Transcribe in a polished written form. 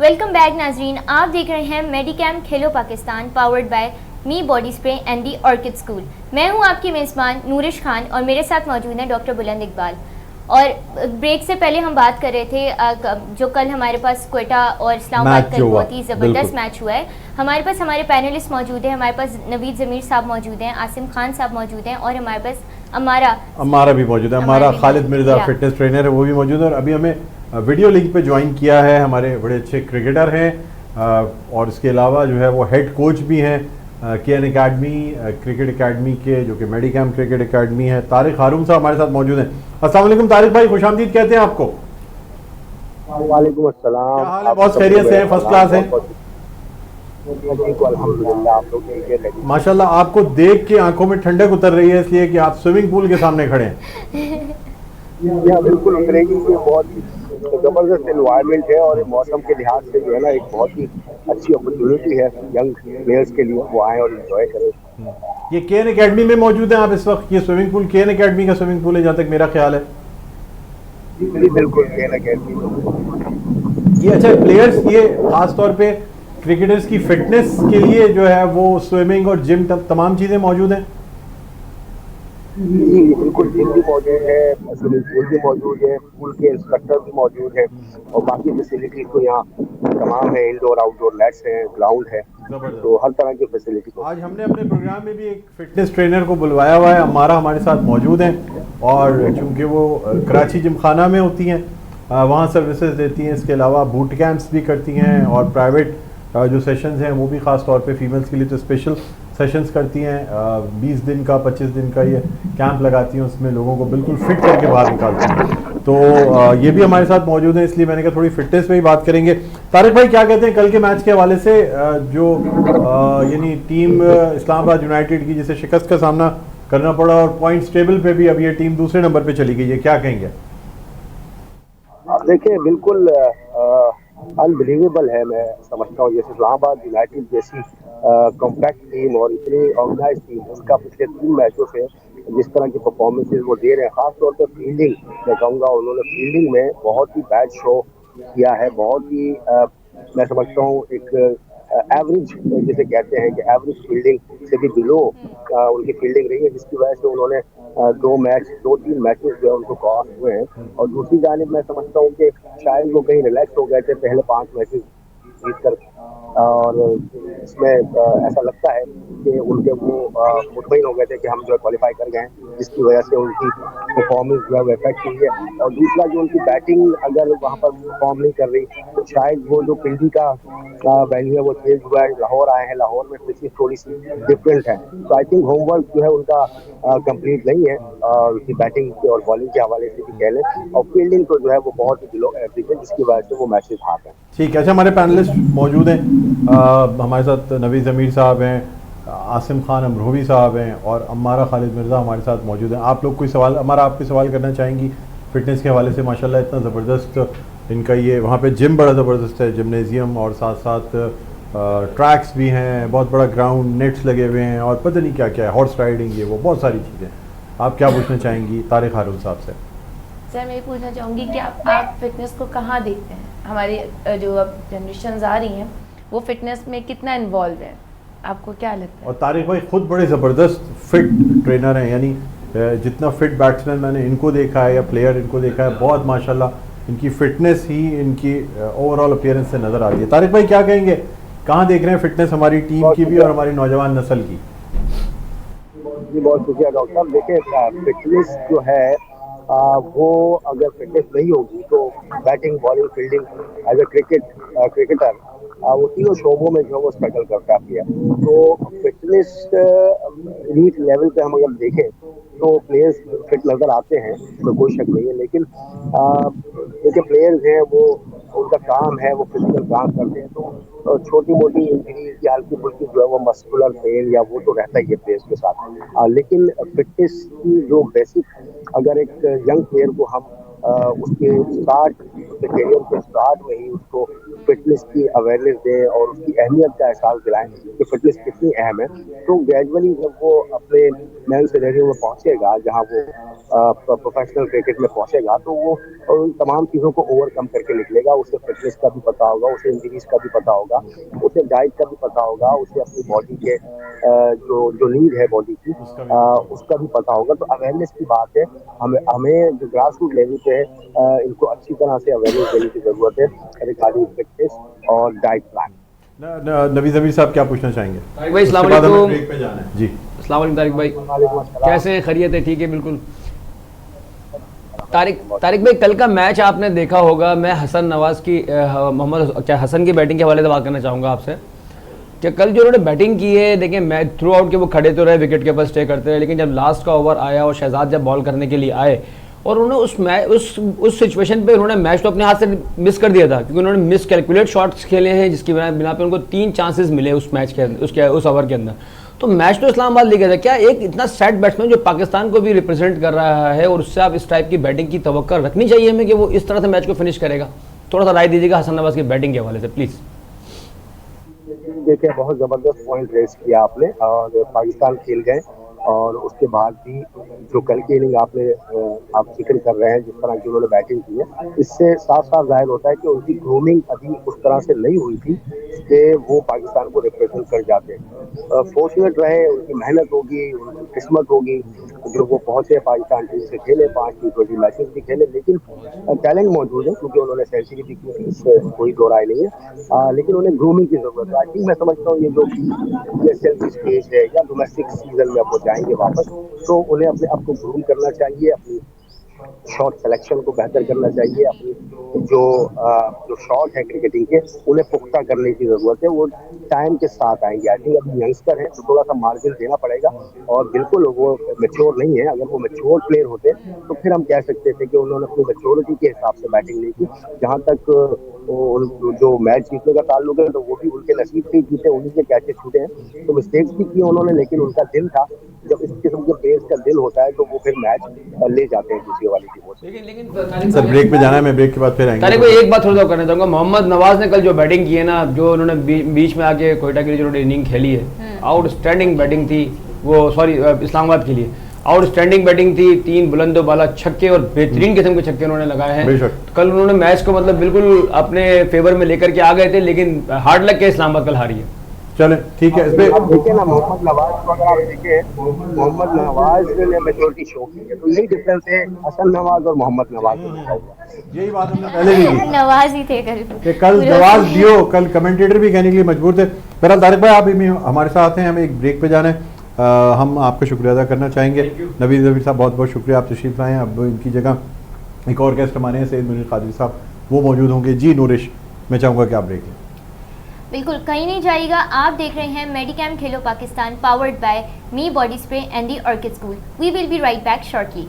Welcome back नाजरीन, आप देख रहे हैं Medicam Khelo Pakistan powered by me body spray and the Orchid school. मैं हूं आपकी मेज़बान नूरिश खान और मेरे साथ मौजूद हैं डॉक्टर बुलंद इकबाल। और ब्रेक से पहले हम बात कर रहे थे जो कल हमारे पास क्वेटा और इस्लामाबाद का बहुत ही ज़बरदस्त मैच हुआ है। हमारे पास हमारे पैनलिस्ट मौजूद हैं, हमारे पास नवीद ज़मीर साहब मौजूद हैं, आसिम खान साहब मौजूद हैं और हमारे पास अमारा भी मौजूद है। हमारा खालिद मिर्ज़ा फिटनेस ट्रेनर है, वो भी मौजूद है। और अभी हमें वीडियो लिंक पे ज्वाइन किया है हमारे बड़े अच्छे क्रिकेटर हैं और इसके अलावा जो है वो हेड कोच भी हैं KN अकेडमी क्रिकेट अकेडमी के, जो कि मेडिकैम क्रिकेट अकेडमी है। तारिक हारून साहब हमारे साथ मौजूद हैं। अस्सलाम वालेकुम तारिक भाई, खुशामदीद कहते हैं आपको। वालेकुम अस्सलाम। क्या हाल है? बहुत खैरियत से हैं, फर्स्ट क्लास हैं माशाल्लाह। आपको देख के आंखों में ठंडक उतर रही है, इसलिए कि आप स्विमिंग पूल के सामने खड़े हैं। बिल्कुल उतरेगी। बहुत ही जबरदस्त एनवायरनमेंट है और मौसम के लिहाज से जो है ना एक बहुत ही अच्छी अपॉर्चुनिटी है यंग प्लेयर्स के लिए, वो आए और एंजॉय करें। ये KN अकेडमी में मौजूद हैं आप इस वक्त? ये स्विमिंग पूल KN अकेडमी का स्विमिंग पूल है जहाँ तक मेरा ख्याल है। जी बिल्कुल KN अकेडमी। ये अच्छा प्लेयर्स, ये खास तौर पे क्रिकेटर्स की फिटनेस के लिए जो है वो स्विमिंग और जिम तमाम चीज़ें मौजूद हैं। जी बिल्कुल, जिम भी मौजूद है, स्विमिंग पूल भी मौजूद है, पूल के इंस्ट्रक्टर भी मौजूद है और बाकी फैसिलिटी तो यहाँ तमाम है। इंडोर आउटडोर नेट्स हैं, ग्राउंड है, तो हर तरह की फैसिलिटी। आज हमने अपने प्रोग्राम में भी एक फिटनेस ट्रेनर को बुलवाया हुआ है, हमारा हमारे साथ मौजूद हैं और चूँकि वो कराची जिमखाना में होती हैं, वहाँ सर्विसेज देती हैं। इसके अलावा बूट कैंप्स भी करती हैं और प्राइवेट जो सेशंस हैं वो भी ख़ास तौर पे फीमेल्स के लिए तो स्पेशल सेशंस करती हैं। 20 दिन का 25 दिन का ये कैंप लगाती हैं, उसमें लोगों को बिल्कुल फिट करके बाहर निकालती हैं। तो ये भी हमारे साथ मौजूद हैं, इसलिए मैंने कहा थोड़ी फिटनेस पे ही बात करेंगे। तारिक भाई क्या कहते हैं कल के मैच के हवाले से, जो यानी टीम इस्लामाबाद यूनाइटेड की जिसे शिकस्त का सामना करना पड़ा और पॉइंट्स टेबल पे भी अब ये टीम दूसरे नंबर पे चली गई है, क्या कहेंगे? देखिए बिल्कुल अनबिलीवेबल है। मैं समझता हूँ जैसे इस्लामाबाद यूनाइटेड जैसी कॉम्पैक्ट टीम और इतनी ऑर्गेनाइज टीम, उसका पिछले 3 मैचों से जिस तरह की परफॉर्मेंसेज वो दे रहे हैं, खासतौर पर फील्डिंग मैं कहूँगा, उन्होंने फील्डिंग में बहुत ही बैड शो किया है। बहुत ही मैं समझता हूँ एक एवरेज जिसे कहते हैं कि एवरेज फील्डिंग से भी बिलो उनकी फील्डिंग रही है, जिसकी वजह से उन्होंने 2-3 मैचेस जो है उनको कॉस्ट हुए हैं। और दूसरी जानिब मैं समझता हूँ कि शायद वो कहीं रिलैक्स हो गए थे पहले 5 मैचेस जीत कर, और इसमें ऐसा लगता है कि उनके वो मुतमईन हो गए थे कि हम जो है क्वालिफाई कर गए हैं, जिसकी वजह से उनकी परफॉर्मेंस जो है वो इफेक्ट हुई है। और दूसरा जो उनकी बैटिंग अगर वहाँ पर परफॉर्म नहीं कर रही तो शायद वो जो पिंडी का वैल्यू है वो चेंज हुआ है, लाहौर आए हैं, लाहौर में पिछली थोड़ी सी डिफरेंट है। तो आई थिंक होमवर्क जो है उनका कंप्लीट नहीं है, उसकी बैटिंग के और बॉलिंग के हवाले से भी कह लें, और फील्डिंग तो जो है वो बहुत ही बिलो एवरेज है, जिसकी वजह से वो मैचेस हार हैं। ठीक है। अच्छा, हमारे पैनलिस्ट मौजूद हैं, हमारे साथ नवीद ज़मीर साहब हैं, आसिम खान अमरोवी साहब हैं और अमारा खालिद मिर्ज़ा हमारे साथ मौजूद हैं। आप लोग कोई सवाल, हमारा आपके सवाल करना चाहेंगी फिटनेस के हवाले से? माशाल्लाह इतना ज़बरदस्त इनका ये वहाँ पे जिम बड़ा ज़बरदस्त है, जिमनेजियम, और साथ साथ ट्रैक्स भी हैं, बहुत बड़ा ग्राउंड, नेट्स लगे हुए हैं और पता नहीं क्या क्या है, हॉर्स राइडिंग, ये वो बहुत सारी चीज़ें। आप क्या पूछना चाहेंगी तारिक हारून साहब से? सर मैं ये पूछना चाहूँगी कि आप फिटनेस को कहाँ देखते हैं? हमारी जो अब जनरेशन आ रही हैं वो फिटनेस में कितना इन्वॉल्व है, आपको क्या लगता है? और तारिक भाई खुद बड़े ज़बरदस्त फिट ट्रेनर हैं, यानी जितना फिट बैट्समैन मैंने इनको देखा है या प्लेयर इनको देखा है, बहुत माशाल्लाह इनकी फिटनेस ही इनकी ओवरऑल अपीयरेंस से नज़र आ रही है। तारिक भाई क्या कहेंगे, कहाँ देख रहे हैं फिटनेस हमारी टीम की भी और हमारी नौजवान नस्ल की? जी बहुत शुक्रिया डॉक्टर साहब। देखिए फिटनेस जो है वो अगर फिटनेस नहीं होगी तो batting bowling fielding as a cricketer वो तीनों शोबों में जो वो स्ट्रगल करता है। तो फिटनेस रीच लेवल पे हम अगर देखें तो प्लेयर्स फिट नज़र आते हैं, उसमें कोई शक नहीं है, लेकिन देखिए प्लेयर्स हैं वो उनका काम है, वो फिजिकल काम करते हैं, तो छोटी मोटी इंजरी या हल्की फुल्की जो है वो मस्कुलर पेन या वो तो रहता ही है प्लेयर्स के साथ। लेकिन फिटनेस की जो बेसिक, अगर एक यंग प्लेयर को हम उसके करियर के स्टार्ट में ही उसको फिटनेस की अवेयरनेस दें और उसकी अहमियत का एहसास दिलाएं कि फिटनेस कितनी अहम है, तो ग्रेजुअली जब वो अपने मेन सिनेरियो में पहुंचेगा, जहां वो प्रोफेशनल क्रिकेट में पहुंचेगा, तो वो उन तमाम चीज़ों को ओवरकम करके निकलेगा। उसे फिटनेस का भी पता होगा, उसे इंजरीज का भी पता होगा, उसे डाइट का भी पता होगा, उसे अपनी बॉडी के जो जो नीड है बॉडी की उसका भी पता होगा। तो अवेयरनेस की बात है, हमें हमें जो ग्रास रूट लेवल पे है इनको अच्छी तरह से अवेयरनेस देने की ज़रूरत है रिगार्डिंग फिटनेस और डाइट प्लान। नबी ज़मीर साहब क्या पूछना चाहेंगे? तारिक भाई अस्सलाम उसके बाद हमें वालेकुम। ब्रेक पे जाना है जी। अस्सलाम वालेकुम तारिक भाई, वालेकुम अस्सलाम। कैसे खैरियत है? ठीक है बिल्कुल। तारिक भाई, कल का मैच आपने देखा होगा। मैं हसन नवाज की मोहम्मद क्या हसन की बैटिंग के हवाले से बात करना चाहूँगा आपसे कि कल जो उन्होंने बैटिंग की है, देखिए मैच थ्रू आउट के वो खड़े तो रहे, विकेट के ऊपर स्टे करते रहे, लेकिन जब लास्ट का ओवर आया और शहजाद जब बॉल करने के लिए आए और उन्होंने उस सिचुएशन पे उन्होंने मैच तो अपने हाथ से मिस कर दिया था, क्योंकि उन्होंने मिस कैलकुलेट शॉट्स खेले हैं, जिसकी बिना पे उनको 3 चांसेस मिले उस मैच के अंदर, उस ओवर के अंदर। तो मैच तो इस्लामाबाद ले गया था। क्या एक इतना सेट बैट्समैन जो पाकिस्तान को भी रिप्रेजेंट कर रहा है और उससे आप इस टाइप की बैटिंग की तवक्को रखनी चाहिए हमें कि वो इस तरह से मैच को फिनिश करेगा? थोड़ा सा राय दीजिएगा हसन नवाज की बैटिंग के हवाले से प्लीज़। देखिए, बहुत ज़बरदस्त पॉइंट रेस किया आपने, और पाकिस्तान खेल गए, और उसके बाद भी जो कल की इनिंग आप जिक्र कर रहे हैं, जिस तरह की उन्होंने बैटिंग की है, इससे साफ साफ जाहिर होता है कि उनकी ग्रूमिंग अभी उस तरह से नहीं हुई थी कि वो पाकिस्तान को रिप्रेजेंट कर जाते। फॉर्चुनेट रहे, उनकी मेहनत होगी, उनकी किस्मत होगी जो वो पहुंचे, पाकिस्तान टीम से खेले, 5 T20 मैचेस भी खेले, लेकिन टैलेंट मौजूद है, क्योंकि उन्होंने सेंचुरी भी की, इससे कोई दो राय नहीं है। लेकिन उन्हें ग्रूमिंग की जरूरत है। आई थिंक मैं समझता हूँ ये जो PSL की स्टेज है या डोमेस्टिक सीजन में अब वो जाएंगे वापस, तो उन्हें अपने आप को ग्रूम करना चाहिए, अपनी शॉट सिलेक्शन को बेहतर करना चाहिए, अपनी जो शॉट है क्रिकेटिंग के उन्हें पुख्ता करने की जरूरत है। वो टाइम के साथ आएंगे। आई थिंक अभी यंगस्टर है तो थोड़ा सा मार्जिन देना पड़ेगा, और बिल्कुल वो मेच्योर नहीं है। अगर वो मेच्योर प्लेयर होते तो फिर हम कह सकते थे कि उन्होंने अपनी मेच्योरिटी के हिसाब से बैटिंग नहीं की। जहाँ तक जो मैच जीतने का ताल्लुक है, तो वो भी उनके नसीब से जीते, उन्हीं के कैचे छूटे हैं, तो मिस्टेक्स भी किए उन्होंने, लेकिन उनका दिल था। जब इस किस्म के प्लेयर्स का दिल होता है तो वो फिर मैच ले जाते हैं दूसरी वाली टीमों से। लेकिन सर ब्रेक पे जाना है, मैं ब्रेक के बाद फिर आएंगे। तारिक भाई एक बात थोड़ा सा करना चाहूँगा। मोहम्मद नवाज ने कल जो बैटिंग की है ना, जो उन्होंने बीच में आके कोयटा के लिए जो इनिंग खेली है, आउटस्टैंडिंग बैटिंग थी वो। सॉरी, इस्लामाबाद के लिए आउटस्टैंडिंग बैटिंग थी। 3 बुलंदो बाला छक्के और बेहतरीन किस्म के छक्के उन्होंने लगाए हैं। कल उन्होंने मैच को मतलब बिल्कुल अपने फेवर में लेकर के आ गए थे, लेकिन हार्ड लक के इस्लामाबाद कल हारी है। चलें ठीक है। इसमें आप देखिए ना, मोहम्मद नवाज को अगर आप देखिए, मोहम्मद नवाज ने मेच्योरिटी शो की है, तो यही डिफरेंस है हसन नवाज और मोहम्मद नवाज में। यही बात हमने पहले भी की नवाज ही थे कल कि कल जवाब दियो, कल कमेंटेटर भी कहने के लिए मजबूर थे। बहरहाल तारिक भाई, आप भी हमारे साथ हैं, हमें एक ब्रेक पे जाना है। हम आपका शुक्रिया अदा करना चाहेंगे। नबी ज़मीर साहब, बहुत बहुत शुक्रिया, आप तशरीफ़ लाएँ। अब इनकी जगह एक और गेस्ट हमारे हैं, सैयद मुनीर कादरी साहब, वो मौजूद होंगे। जी नूरिश, मैं चाहूँगा कि आप ब्रेक लें। बिल्कुल कहीं नहीं जाएगा। आप देख रहे हैं Medicam Khelo Pakistan, powered by me body spray and the Orchid School. We will be right back shortly.